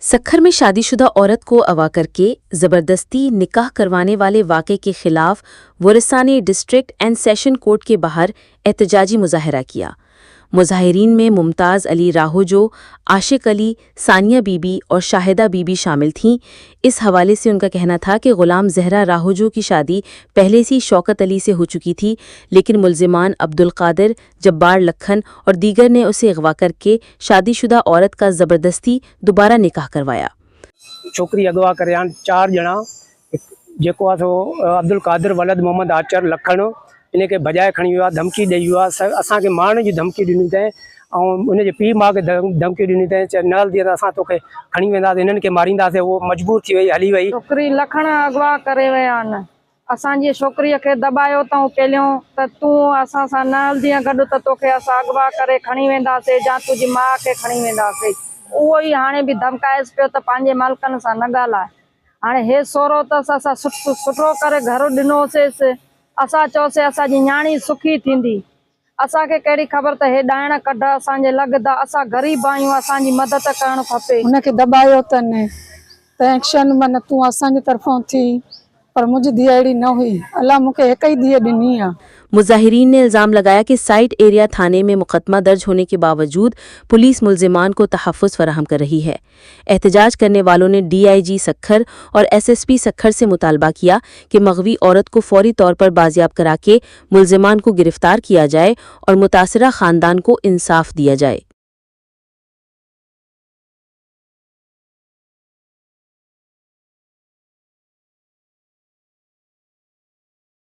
सक्खर में शादीशुदा औरत को अगवा करके जबरदस्ती निकाह करवाने वाले वाक़े के खिलाफ वरिसानी डिस्ट्रिक्ट एंड सेशन कोर्ट के बाहर एहतजाजी मुजाहरा किया। मुजाहिरीन में मुमताज़ अली राहोजो, आशिक अली, सानिया बीबी और शाहिदा बीबी शामिल थीं। इस हवाले से उनका कहना था कि गुलाम जहरा राहोजो की शादी पहले से शौकत अली से हो चुकी थी, लेकिन मुल्जिमान अब्दुल कादिर, जब्बार लखन और दीगर ने उसे अगवा करके शादीशुदा औरत का ज़बरदस्ती दोबारा निकाह करवाया। छोकरी अगवा करे 4 ॼणा, जेको आहे सो अब्दुल कादिर, वलद मोहम्मद आचर, लखन इन खे भॼाए खणी वियो आहे, धमकी ॾेई वियो आहे। असांखे मारण जी धमकी ॾिनी अथई ऐं उनजे पीउ माउ खे धमकी ॾिनी अथई, न हलंदी त असां तोखे खणी वेंदासीं, इन्हनि खे मारींदासीं। उहो मजबूर थी वई, हली वई। छोकिरी लखण अगवा करे विया आहिनि। असांजी छोकिरीअ खे दॿायो अथऊं पहिरियों त तूं असां सां न हलंदीअ गॾु त तोखे असां अगवा करे खणी वेंदासीं, या तुंहिंजी माउ खे खणी वेंदासीं। उहो ई हाणे बि धमकाएसि पियो त पंहिंजे मालिकनि सां न ॻाल्हाए। हाणे हे सोरो अथसि, असां सुठो करे घर ॾिनोसींसि, असां चयोसीं असांजी न्याणी सुखी थींदी। असांखे कहिड़ी ख़बर त हे ॾाइण कढ असांजे लॻंदा। असां ग़रीब आहियूं, असांजी मदद करणु खपे। हुनखे दॿायो अथनि त एक्शन माना तूं असांजे तरफ़ां थी, पर मुंहिंजी धीअ अहिड़ी न हुई। अलाह मूंखे हिकु ई धीअ ॾिनी आहे। मुजाहिरीन ने इल्ज़ाम लगाया कि साइट एरिया थाने में मुकदमा दर्ज होने के बावजूद पुलिस मुल्जिमान को तहफ़्फ़ुज़ फराहम कर रही है। एहतजाज करने वालों ने DIG सक्खर और SSP सक्खर से मुतालबा किया कि मग़वी औरत को फौरी तौर पर बाजियाब करा के मुल्जिमान को गिरफ्तार किया जाए और मुतासिरा ख़ानदान को इंसाफ दिया जाए।